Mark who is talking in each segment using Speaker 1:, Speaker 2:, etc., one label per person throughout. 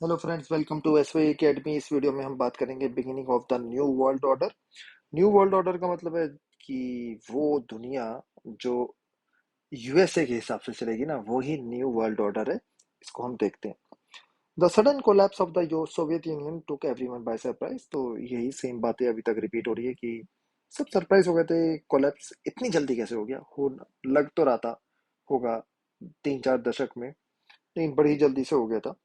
Speaker 1: Hello friends, welcome to SY academy. इस video में हम बात करेंगे beginning of the new world order. New world order का मतलब है कि वो दुनिया जो यूएसए के हिसाब से चलेगी ना, वो ही न्यू वर्ल्ड ऑर्डर है। इसको हम देखते हैं। The sudden collapse of the Soviet union took everyone by surprise. तो यही सेम बातें अभी तक रिपीट हो रही है कि सब सरप्राइज हो गए थे। कोलैप्स इतनी जल्दी कैसे हो गया? हो लग तो रहा था होगा 3-4 दशक में, लेकिन बड़ी जल्दी से हो गया था।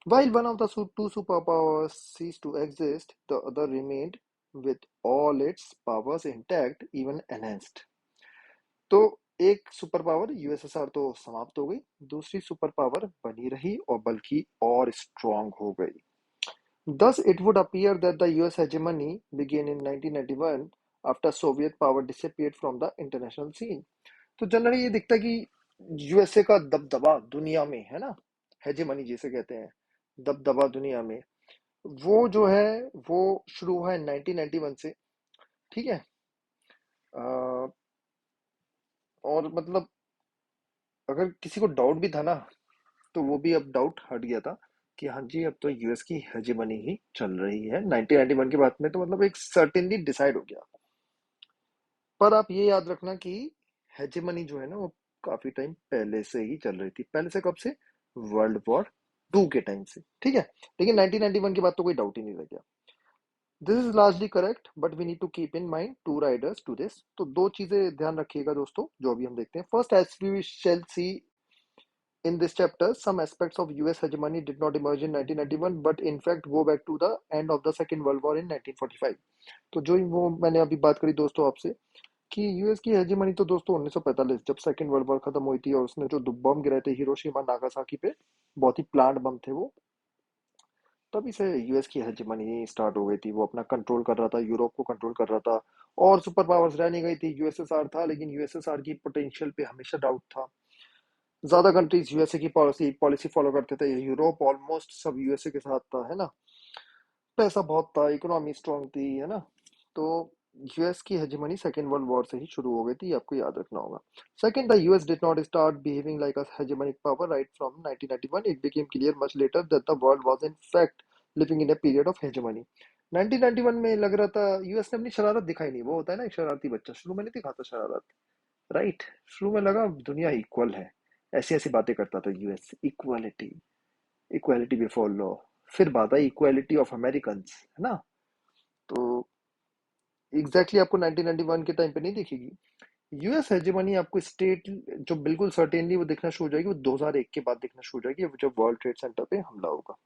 Speaker 1: While one of the two superpowers ceased to exist, the other remained with all its powers intact, even enhanced. तो एक सुपर पावर यूएसएसआर तो समाप्त हो गई, दूसरी सुपर पावर बनी रही और बल्कि और स्ट्रांग हो गई। Thus, it would appear that the US hegemony began in 1991 after Soviet power disappeared from the international scene. तो जनरली ये दिखता है कि यूएसए का दबदबा दुनिया में है ना, हेजेमनी जिसे कहते हैं, दबदबा दुनिया में, वो जो है वो शुरू हुआ है 1991 से। ठीक है। अ, और मतलब अगर किसी को डाउट भी था ना, तो वो भी अब डाउट हट गया था कि हाँ जी, अब तो यूएस की हेजेमनी ही चल रही है 1991 के बाद में। तो मतलब एक सर्टेनली डिसाइड हो गया। पर आप ये याद रखना कि हेजेमनी जो है ना, वो काफी टाइम पहले से ही चल रही थी। पहले से कब से? वर्ल्ड वॉर 2 के टाइम से। ठीक है। लेकिन 1991 के बाद तो कोई डाउट ही नहीं रह गया। This is largely correct, but we need to keep in mind two riders to this. तो दो चीजें ध्यान रखिएगा दोस्तों, जो अभी हम देखते हैं। First, as we shall see in this chapter, some aspects of US hegemony did not emerge in 1991, but in fact go back to the end of the Second World War in 1945. तो जो वो मैंने अभी बात करी दोस्तों आपसे कि यूएस की हेजेमनी तो दोस्तों 1945, जब सेकंड वर्ल्ड वॉर खत्म हुई थी और उसने जो बम गिराए थे हिरोशिमा नागासाकी पे, बहुत ही प्लांट बम थे वो, तभी से यूएस की हेजेमनी स्टार्ट हो गई थी। वो अपना कंट्रोल कर रहा था, यूरोप को कंट्रोल कर रहा था, और सुपर पावर्स रह नहीं गई थी। यूएसएसआर था, लेकिन यूएसएसआर की पोटेंशियल पे हमेशा डाउट था। ज्यादा कंट्रीज यूएसए की पॉलिसी पॉलिसी फॉलो करते थे। यूरोप ऑलमोस्ट सब यूएसए के साथ था, है ना। पैसा बहुत था, इकोनॉमी स्ट्रांग थी, है ना। तो यूएस की हेजेमनी सेकेंड वर्ल्ड वॉर से ही शुरू हो गई थी, आपको याद रखना होगा। Second, the US did not start behaving like a hegemonic power right from 1991। It became clear much later that the world was in fact living in a period of hegemony. 1991 में लग रहा था यूएस ने अपनी शरारत दिखाई नहीं। वो होता है ना एक शरारती बच्चा, शुरू में नहीं दिखाता शरारत, राइट। शुरू में लगा दुनिया इक्वल है, ऐसी ऐसी बातें करता था US, equality, equality before law. फिर बात आई इक्वालिटी ऑफ अमेरिकन, है ना। तो एग्जैक्टली आपको 1991 के टाइम पे नहीं दिखेगी यूएस हेजेमनी। आपको स्टेट जो बिल्कुल सर्टेनली वो दिखना शुरू हो जाएगी, वो 2001 के बाद दिखना शुरू हो जाएगी, जब वर्ल्ड ट्रेड सेंटर पे हमला होगा।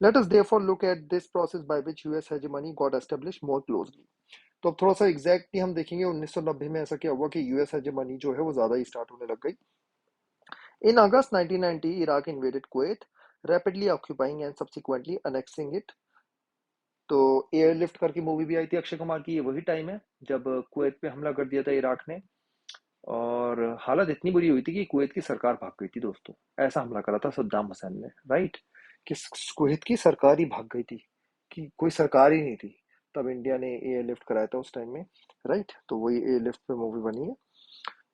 Speaker 1: Let us therefore look at this process by which US hegemony got established more closely. तो अब थोड़ा सा एग्जैक्टली हम देखेंगे 1990 में ऐसा क्या हुआ कि यूएस हेजेमनी जो है वो ज्यादा ही स्टार्ट होने लग गई। In August 1990, Iraq invaded Kuwait, rapidly occupying and subsequently annexing it. तो एयरलिफ्ट करके मूवी भी आई थी अक्षय कुमार की, ये वही टाइम है जब कुवैत पे हमला कर दिया था इराक ने। और हालत इतनी बुरी हुई थी कि कुवैत की सरकार भाग गई थी दोस्तों। ऐसा हमला करा था सद्दाम हुसैन ने, राइट। कि कुवैत की सरकार ही भाग गई थी, कि कोई सरकार ही नहीं थी। तब इंडिया ने एयरलिफ्ट कराया था उस टाइम में, राइट। तो वही एयरलिफ्ट पे मूवी बनी है।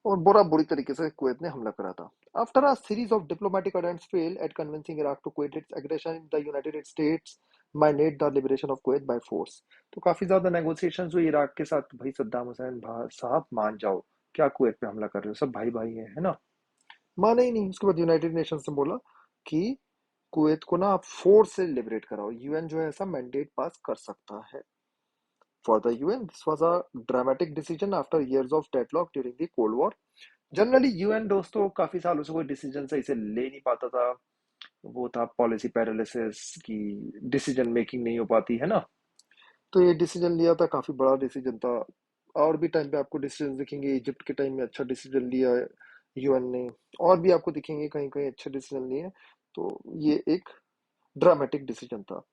Speaker 1: और बुरी तरीके से कुवैत ने हमला करा था। After a series of diplomatic attempts fail at convincing Iraq to quit its aggression, the United States mined the liberation of Kuwait by force. तो काफी ज्यादा नेगोशिएशंस हुई इराक के साथ, भाई सद्दाम हुसैन साहब मान जाओ, क्या कुवैत पे हमला कर रहे हो, सब भाई भाई है ना। माने ही नहीं। उसके बाद यूनाइटेड नेशंस ने बोला कि कुवैत को ना आप फोर्स से लिबरेट कराओ, यूएन जो है ऐसा मैंडेट पास कर सकता है। For the UN, this was a dramatic decision after years of deadlock during the Cold War. Generally UN दोस्तों काफी सालों से कोई डिसीजन सही से ले नहीं पाता था। वो था पॉलिसी पैरालिसिस की, डिसीजन मेकिंग नहीं हो पाती है ना। तो ये डिसीजन लिया था, काफी बड़ा डिसीजन था। और भी टाइम पे आपको डिसीजन दिखेंगे, इजिप्ट के टाइम में अच्छा डिसीजन लिया है यूएन ने। और भी आपको दिखेंगे कहीं कहीं अच्छे डिसीजन लिए। तो ये एक ड्रामेटिक डिसीजन था।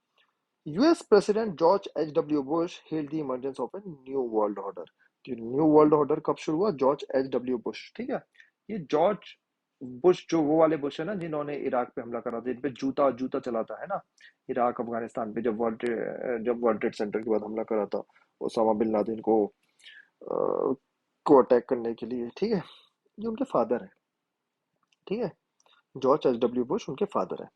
Speaker 1: US president George H W Bush held the emergence of a new world order. New world order कब शुरू हुआ? जॉर्ज एच डब्ल्यू बुश, ठीक है। ये जॉर्ज बुश जो वो वाले बुश है ना, जिन्होंने इराक पे हमला करा था, जिन पे जूता जूता चलाता है ना, इराक अफगानिस्तान पे जब वर्ल्ड ट्रेड सेंटर के बाद हमला करा था ओसामा बिन लादेन को अटैक करने के लिए, ठीक है। ये उनके फादर है, ठीक है। जॉर्ज एच डब्ल्यू बुश उनके फादर है।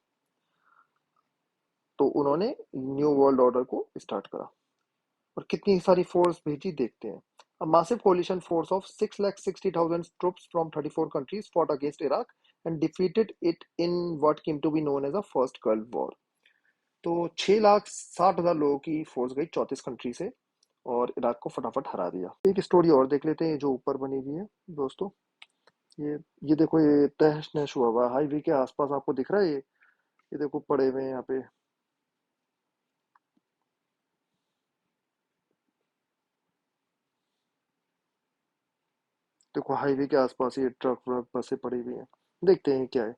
Speaker 1: तो उन्होंने न्यू वर्ल्ड ऑर्डर को स्टार्ट करा। और कितनी सारी फोर्स भेजी देखते हैं। A massive coalition force of 660,000 troops from 34 countries fought against Iraq and defeated it in what came to be known as the First Gulf War. तो 6,60,000 लोगों की फोर्स गई 34 कंट्री से और इराक को फटाफट हरा दिया। एक स्टोरी और देख लेते हैं जो ऊपर बनी हुई है दोस्तों। ये देखो, ये तहस नहस हुआ हुआ हाईवे के आसपास आपको दिख रहा है। ये देखो पड़े हुए हैं यहाँ पे। देखो हाईवे के आसपास ये ट्रक व्रक बसें पड़ी हुई हैं। देखते हैं क्या है।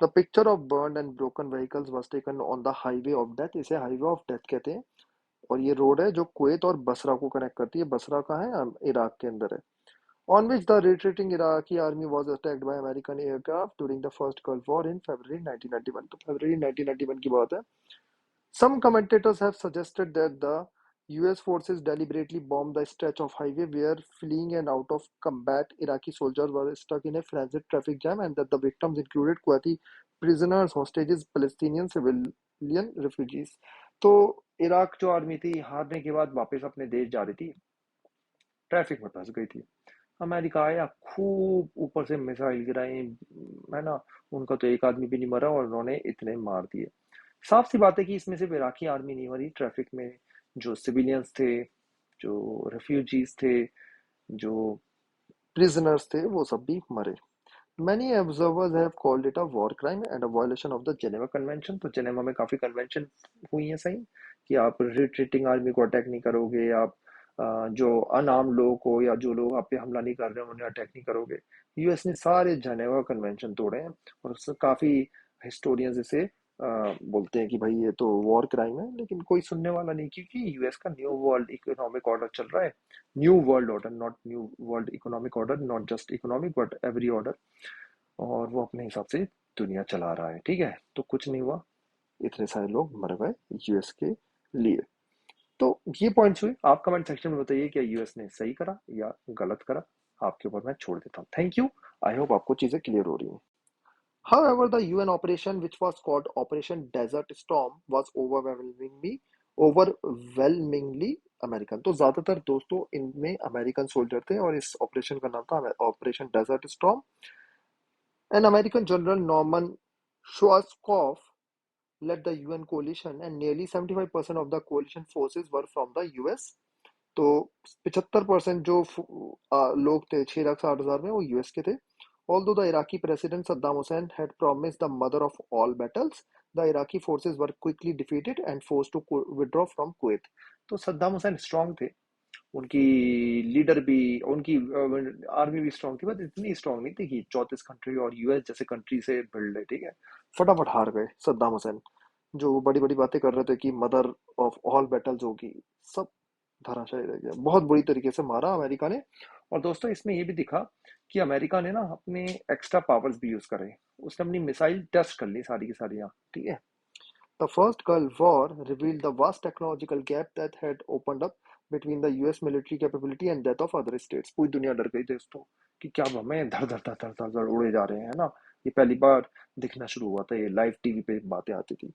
Speaker 1: The picture of burn and broken vehicles was taken on the highway of death. इसे हाईवे ऑफ डेथ कहते हैं। और ये रोड है जो कुवैत और बसरा को कनेक्ट करती है। बसरा कहाँ है? इराक के अंदर है। On which the retreating Iraqi army was attacked by American aircraft during the first Gulf War in February 1991। तो फरवरी 1991 की बात है। Some commentators have suggested that the US forces deliberately bombed the stretch of highway where fleeing and out of combat Iraqi soldiers were stuck in a frenzied traffic jam, and that the victims included Kuwaiti prisoners, hostages, Palestinian civilian refugees। तो Iraq जो army थी हारने के बाद वापस अपने देश जा रही थी, ट्रैफिक में फंस गई थी। अमेरिका आया, खूब ऊपर से मिसाइल गिराई, है ना। उनका तो एक आदमी भी नहीं मरा और उन्होंने इतने मार दिए। साफ सी बात है कि इसमें सिर्फ इराकी आर्मी नहीं मरी, ट्रैफिक में जो सिविलियंस थे, जो रेफ्यूजीज थे, जो प्रिजनर्स थे, वो सब भी मरे। Many observers have called it a war crime and a violation of the Geneva Convention। तो जेनेवा में काफी कन्वेंशन हुई है सही, कि आप रिट्रीटिंग आर्मी को अटैक नहीं करोगे, आप जो अनाम लोग को या जो लोग आप पे हमला नहीं कर रहे हैं उन्हें अटैक नहीं करोगे। यूएस ने सारे जेनेवा कन्वेंशन तोड़े हैं और उससे काफी हिस्टोरियंस इसे बोलते हैं कि भाई ये तो वॉर क्राइम है, लेकिन कोई सुनने वाला नहीं, क्योंकि यूएस का न्यू वर्ल्ड इकोनॉमिक ऑर्डर चल रहा है। New world order, not new world economic order, not just economic but every order. और वो अपने हिसाब से दुनिया चला रहा है, ठीक है। तो कुछ नहीं हुआ, इतने सारे लोग मर गए यूएस के लिए। तो ये पॉइंट्स हुए। आप कमेंट सेक्शन में बताइए क्या यूएस ने सही करा या गलत करा। आपके ऊपर मैं छोड़ देता हूँ। Thank you. आई होप आपको चीजें क्लियर हो रही हैं। However, the UN operation, which was called Operation Desert Storm, was overwhelmingly American। तो ज्यादातर दोस्तों इनमें अमेरिकन सोल्जर थे और इस ऑपरेशन का नाम था operation desert storm. An American General Norman Schwarzkopf led the UN coalition, and nearly 75% of the coalition forces were from the US। तो 75% जो लोग थे, 6,60,000 में, वो यूएस के थे। Although the Iraqi president Saddam Hussein had promised the mother of all battles, the Iraqi forces were quickly defeated and forced to withdraw from Kuwait। तो Saddam Hussain strong थे, उनकी लीडर भी, उनकी आर्मी भी स्ट्रांग थी, बट इतनी स्ट्रांग नहीं थी कि 34 कंट्री और यूएस जैसे कंट्री से भिड़ ले, ठीक है। फटाफट हार गए सद्दाम हुसैन, जो बड़ी बड़ी बातें कर रहे थे कि मदर ऑफ ऑल बैटल्स होगी, सब धराशायी रह गया। बहुत बुरी तरीके से मारा अमेरिका ने। और दोस्तों इसमें ये भी दिखा कि अमेरिका ने ना अपने एक्स्ट्रा पावर्स भी यूज करे। उसने अपनी मिसाइल टेस्ट कर ली सारी की सारी यहाँ, ठीक है। The first Gulf War revealed the vast technological gap that had opened up between the US military capability and that of other states। पूरी दुनिया डर गई दोस्तों कि क्या हमें धड़ धड़ धड़ धड़ धड़ धड़ उड़े जा रहे हैं, ना। ये पहली बार दिखना शुरू हुआ था, ये लाइव टीवी पे बातें आती थी।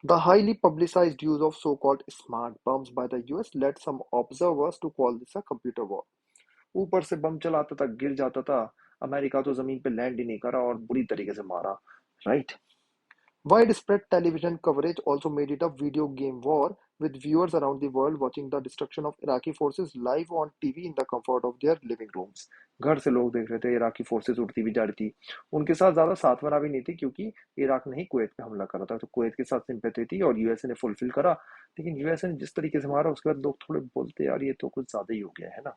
Speaker 1: The highly publicized use of so-called smart bombs by the US led some observers to call this a computer war। ऊपर से बम चलाता था, गिर जाता था, अमेरिका तो जमीन पे लैंड ही नहीं करा और बुरी तरीके से मारा, right. Widespread television coverage also made it a video game war, with viewers around the world watching the destruction of Iraqi forces live on TV in the comfort of their living rooms। घर से लोग देख रहे थे Iraqi forces उड़ती भी जा रही थी। उनके साथ ज्यादा साथवरा भी नहीं थी, क्योंकि इराक ने ही कुवैत पे हमला करा था, तो कुवैत के साथ सिंपैथी थी और यूएसए ने फुलफिल करा। लेकिन यूएसए ने जिस तरीके से मारा, उसके बाद लोग थोड़े बोलते यार ये तो कुछ ज्यादा ही हो गया है ना।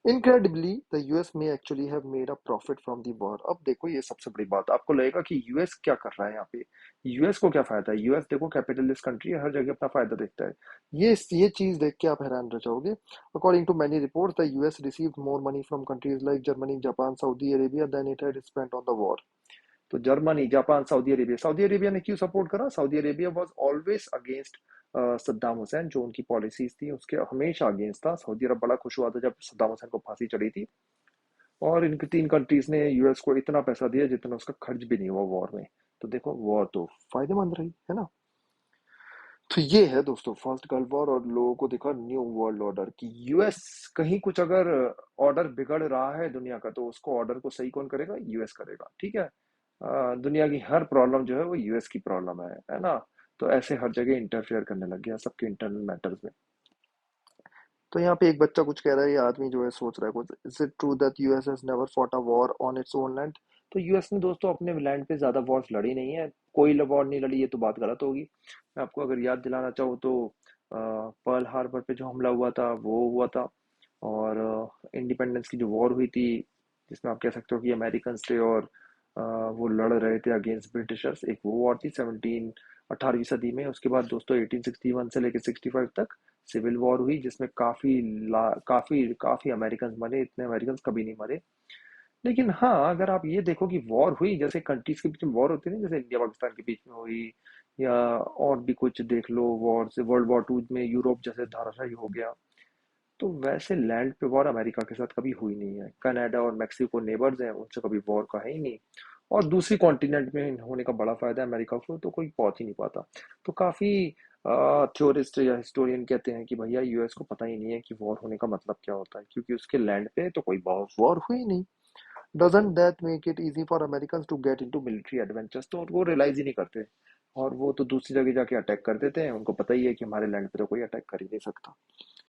Speaker 1: Incredibly, the US may actually have made a profit from the war। अब देखो ये सबसे बड़ी बात, आपको लगेगा कि यूएस क्या कर रहा है यहाँ पे, यूएस को क्या फायदा है। यूएस देखो कैपिटलिस्ट कंट्री है, हर जगह अपना फायदा देखता है। ये चीज देख के आप हैरान रह जाओगे। According to many reports, the US received more money from countries like Germany, Japan, Saudi Arabia than it had spent on the war। तो जर्मनी, जापान, सऊदी अरेबिया ने क्यों सपोर्ट करा? Saudi Arabia was always against Saddam Hussain. जो उनकी policies थी उसके हमेशा against था। सऊदी अरब बड़ा खुश हुआ था जब सद्दाम हुसैन को फांसी चढ़ी थी। और इनके तीन कंट्रीज ने यूएस को इतना पैसा दिया जितना उसका खर्च भी नहीं हुआ वॉर में। तो देखो वॉर तो फायदेमंद रही, है ना। तो ये है दोस्तों फर्स्ट गल्फ वॉर, और लोगों को दिखा न्यू वर्ल्ड ऑर्डर की यूएस कहीं कुछ अगर ऑर्डर बिगड़ रहा है दुनिया का, तो उसको ऑर्डर को सही कौन करेगा? यूएस करेगा, ठीक है। दुनिया की हर प्रॉब्लम जो है वो यूएस की प्रॉब्लम है ना। तो ऐसे हर जगह इंटरफेयर करने लग गया सबके इंटरनल मैटर्स में। तो यहाँ पे एक बच्चा कुछ कह रहा है, ये आदमी जो है सोच रहा है कुछ, is it true that US has never fought a war on its own land? तो यूएस ने दोस्तों अपने लैंड पे ज्यादा वॉर्स लड़ी नहीं है, कोई वॉर नहीं लड़ी, ये तो बात गलत होगी। मैं आपको अगर याद दिलाना चाहूँ तो पर्ल हार्बर पे जो हमला हुआ था वो हुआ था, और इंडिपेंडेंस की जो वॉर हुई थी, जिसमें आप कह सकते हो कि अमेरिकन थे और वो लड़ रहे थे अगेंस्ट ब्रिटिशर्स, एक वो वॉर थी 18वीं सदी में। उसके बाद दोस्तों 1861 से लेकर 65 तक सिविल वॉर हुई, जिसमें काफी काफी अमेरिकन मरे, इतने अमेरिकन कभी नहीं मरे। लेकिन हाँ, अगर आप ये देखो कि वॉर हुई, जैसे कंट्रीज के बीच में वॉर होती है ना, जैसे इंडिया पाकिस्तान के बीच में हुई, या और भी कुछ देख लो वॉर से, वर्ल्ड वॉर टू में यूरोप जैसे धराशायी हो गया, तो वैसे लैंड पे वॉर अमेरिका के साथ कभी हुई नहीं है। कनाडा और मेक्सिको नेबर्स हैं, उनसे कभी वॉर का है ही नहीं। और दूसरी कॉन्टिनेंट में होने का बड़ा फायदा है अमेरिका को, तो कोई पहुंच ही नहीं पाता। तो काफी थ्योरिस्ट या हिस्टोरियन कहते हैं कि भैया यूएस को पता ही नहीं है कि वॉर होने का मतलब क्या होता है, क्योंकि उसके लैंड पे तो कोई वॉर हुई नहीं। Doesn't that make it easy for American to get into military adventures? तो वो रियलाइज ही नहीं करते, और वो तो दूसरी जगह जाके अटैक कर देते हैं, उनको पता ही है कि हमारे लैंड पे तो कोई अटैक कर ही नहीं सकता।